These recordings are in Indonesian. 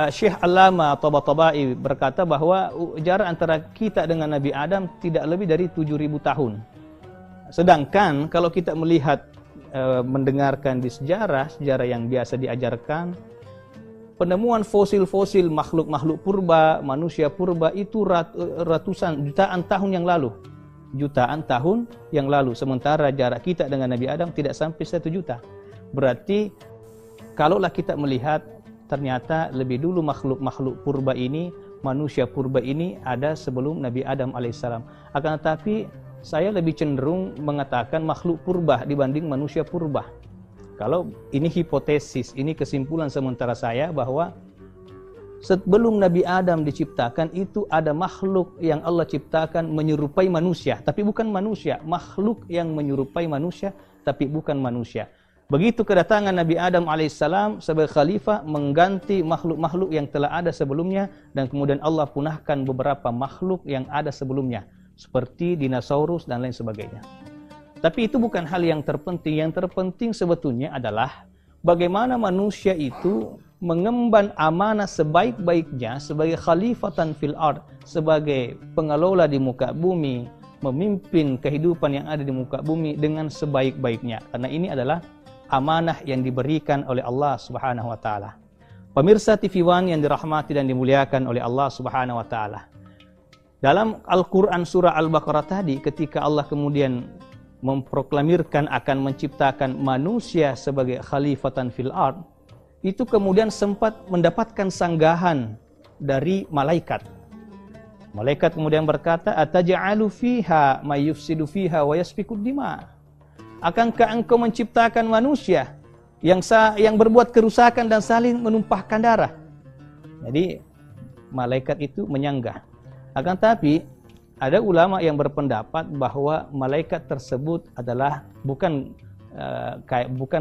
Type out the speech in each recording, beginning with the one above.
Syekh Allama Tabatabai berkata bahwa jarak antara kita dengan Nabi Adam tidak lebih dari 7.000 tahun. Sedangkan kalau kita melihat, mendengarkan di sejarah yang biasa diajarkan, penemuan fosil-fosil makhluk-makhluk purba, manusia purba itu ratusan, jutaan tahun yang lalu. Jutaan tahun yang lalu. Sementara jarak kita dengan Nabi Adam tidak sampai 1 juta. Berarti, kalaulah kita melihat, ternyata lebih dulu makhluk-makhluk purba ini, manusia purba ini ada sebelum Nabi Adam alaihissalam. Akan tetapi, saya lebih cenderung mengatakan makhluk purba dibanding manusia purba. Kalau ini hipotesis, ini kesimpulan sementara saya bahwa sebelum Nabi Adam diciptakan itu ada makhluk yang Allah ciptakan menyerupai manusia, tapi bukan manusia. Makhluk yang menyerupai manusia, tapi bukan manusia. Begitu kedatangan Nabi Adam alaihissalam sebagai khalifah mengganti makhluk-makhluk yang telah ada sebelumnya, dan kemudian Allah punahkan beberapa makhluk yang ada sebelumnya seperti dinosaurus dan lain sebagainya. Tapi itu bukan hal yang terpenting. Yang terpenting sebetulnya adalah bagaimana manusia itu mengemban amanah sebaik-baiknya sebagai khalifatan fil ard, sebagai pengelola di muka bumi, memimpin kehidupan yang ada di muka bumi dengan sebaik-baiknya. Karena ini adalah amanah yang diberikan oleh Allah Subhanahu wa taala. Pemirsa TV One yang dirahmati dan dimuliakan oleh Allah Subhanahu wa taala. Dalam Al-Qur'an surah Al-Baqarah tadi, ketika Allah kemudian memproklamirkan akan menciptakan manusia sebagai khalifatan fil ard, itu kemudian sempat mendapatkan sanggahan dari malaikat. Malaikat kemudian berkata, "Ataj'alu fiha may yufsidu fiha wa yasfikud dima." Akankah engkau menciptakan manusia yang berbuat kerusakan dan saling menumpahkan darah? Jadi malaikat itu menyanggah. Akan tapi ada ulama yang berpendapat bahwa malaikat tersebut adalah bukan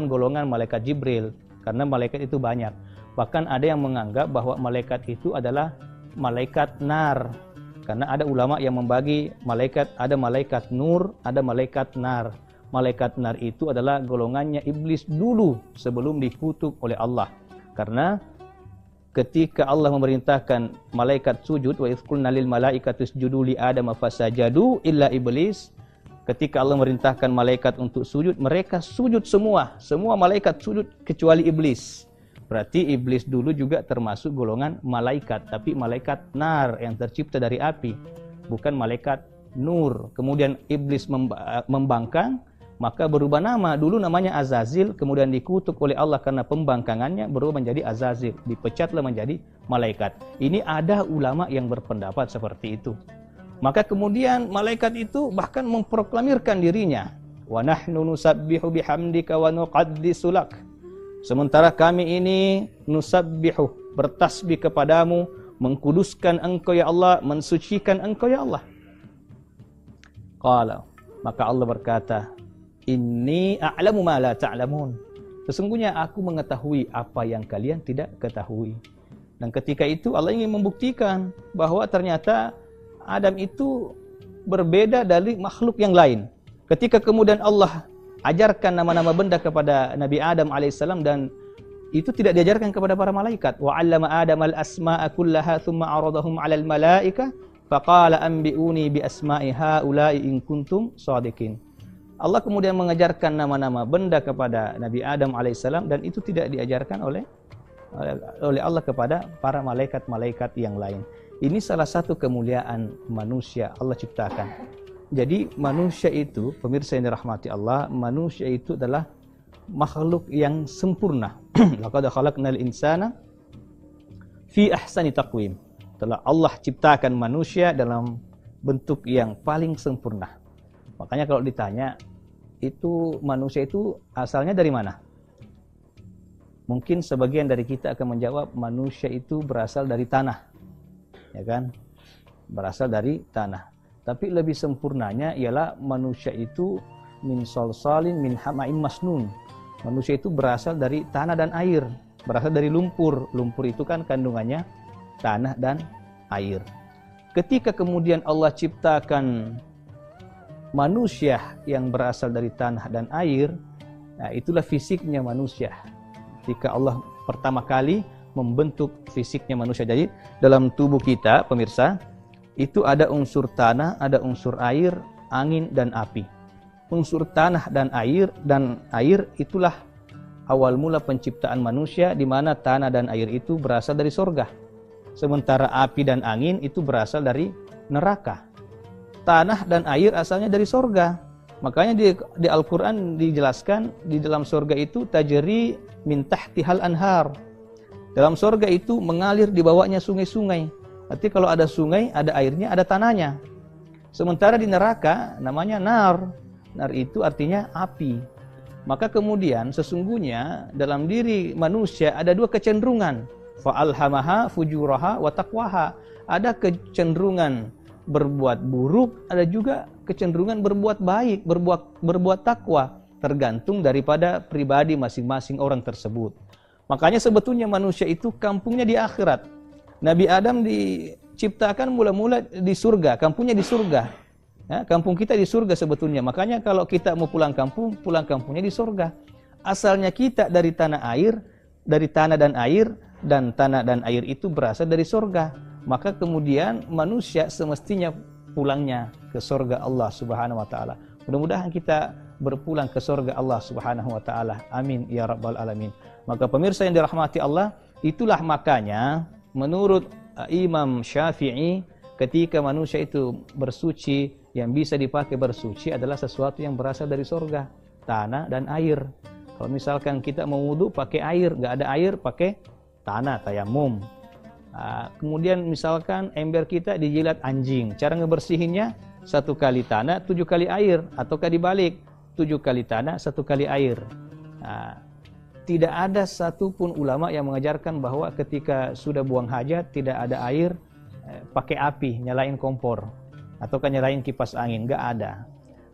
golongan malaikat Jibril, karena malaikat itu banyak. Bahkan ada yang menganggap bahwa malaikat itu adalah malaikat nar, karena ada ulama yang membagi malaikat, ada malaikat nur, ada malaikat nar. Malaikat nar itu adalah golongannya iblis dulu sebelum dikutuk oleh Allah. Karena ketika Allah memerintahkan malaikat sujud, wa idz qulna lil malaikati isjudu li adama fasajadu illa iblis, ketika Allah memerintahkan malaikat untuk sujud, mereka sujud semua. Semua malaikat sujud kecuali iblis. Berarti iblis dulu juga termasuk golongan malaikat, tapi malaikat nar yang tercipta dari api, bukan malaikat nur. Kemudian iblis membangkang, maka berubah nama. Dulu namanya Azazil, kemudian dikutuk oleh Allah karena pembangkangannya, berubah menjadi Azazil, dipecatlah menjadi malaikat. Ini ada ulama yang berpendapat seperti itu. Maka kemudian malaikat itu bahkan memproklamirkan dirinya, wa nahnu nusabbihu bihamdika wa nuqaddisu lak. Sementara kami ini nusabbihu, bertasbih kepadamu, mengkuduskan engkau ya Allah, mensucikan engkau ya Allah. Qala, maka Allah berkata, inni a'lamu ma la ta'lamun. Sesungguhnya aku mengetahui apa yang kalian tidak ketahui. Dan ketika itu Allah ingin membuktikan bahwa ternyata Adam itu berbeda dari makhluk yang lain. Ketika kemudian Allah ajarkan nama-nama benda kepada Nabi Adam alaihissalam, dan itu tidak diajarkan kepada para malaikat. Wa 'allama Adam al-asma'a kullaha thumma 'aradahum 'alal malaika faqala anbi'uni bi asma'i haula'i in kuntum shadiqin. Allah kemudian mengajarkan nama-nama benda kepada Nabi Adam alaihissalam, dan itu tidak diajarkan oleh Allah kepada para malaikat-malaikat yang lain. Ini salah satu kemuliaan manusia Allah ciptakan. Jadi manusia itu, pemirsa yang dirahmati Allah, manusia itu adalah makhluk yang sempurna. Laqad khalaqnal insana fi ahsani taqwim. Telah Allah ciptakan manusia dalam bentuk yang paling sempurna. Makanya kalau ditanya, itu manusia itu asalnya dari mana? Mungkin sebagian dari kita akan menjawab manusia itu berasal dari tanah. Ya kan? Berasal dari tanah. Tapi lebih sempurnanya ialah manusia itu min salsalin min hama'in masnun. Manusia itu berasal dari tanah dan air, berasal dari lumpur. Lumpur itu kan kandungannya tanah dan air. Ketika kemudian Allah ciptakan manusia yang berasal dari tanah dan air, nah itulah fisiknya manusia. Ketika Allah pertama kali membentuk fisiknya manusia. Jadi dalam tubuh kita, pemirsa, itu ada unsur tanah, ada unsur air, angin, dan api. Unsur tanah dan air itulah awal mula penciptaan manusia, di mana tanah dan air itu berasal dari sorga. Sementara api dan angin itu berasal dari neraka. Tanah dan air asalnya dari sorga. Makanya di Al-Quran dijelaskan di dalam sorga itu tajri min tahtihal anhar. Dalam sorga itu mengalir di bawahnya sungai-sungai. Berarti kalau ada sungai, ada airnya, ada tanahnya. Sementara di neraka namanya nar. Nar itu artinya api. Maka kemudian sesungguhnya dalam diri manusia ada dua kecenderungan. Fa'alhamaha fujuraha wa taqwaha. Ada kecenderungan berbuat buruk, ada juga kecenderungan berbuat baik, berbuat takwa, tergantung daripada pribadi masing-masing orang tersebut. Makanya sebetulnya manusia itu kampungnya di akhirat. Nabi Adam diciptakan mula-mula di surga, kampungnya di surga. Ya, kampung kita di surga sebetulnya. Makanya kalau kita mau pulang kampungnya di surga. Asalnya kita dari tanah air, dari tanah dan air, dan tanah dan air itu berasal dari surga. Maka kemudian manusia semestinya pulangnya ke surga Allah Subhanahu wa taala. Mudah-mudahan kita berpulang ke surga Allah Subhanahu wa taala. Amin ya rabbal alamin. Maka pemirsa yang dirahmati Allah, itulah makanya menurut Imam Syafi'i, ketika manusia itu bersuci, yang bisa dipakai bersuci adalah sesuatu yang berasal dari surga, tanah dan air. Kalau misalkan kita mau wudu pakai air, nggak ada air pakai tanah, tayamum. Kemudian misalkan ember kita dijilat anjing, cara ngebersihinnya 1 kali tanah 7 kali air, ataukah dibalik 7 kali tanah 1 kali air. Tidak ada satupun ulama yang mengajarkan bahwa ketika sudah buang hajat tidak ada air, pakai api, nyalain kompor ataukah nyalain kipas angin, nggak ada.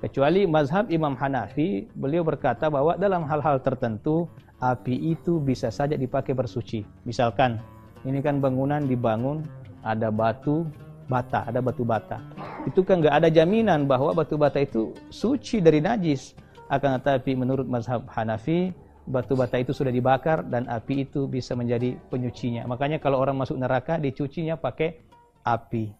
Kecuali mazhab Imam Hanafi, beliau berkata bahwa dalam hal-hal tertentu api itu bisa saja dipakai bersuci. Misalkan ini kan bangunan dibangun, ada batu bata, ada batu bata. Itu kan nggak ada jaminan bahwa batu bata itu suci dari najis. Akan tetapi menurut mazhab Hanafi, batu bata itu sudah dibakar dan api itu bisa menjadi penyucinya. Makanya kalau orang masuk neraka dicucinya pakai api.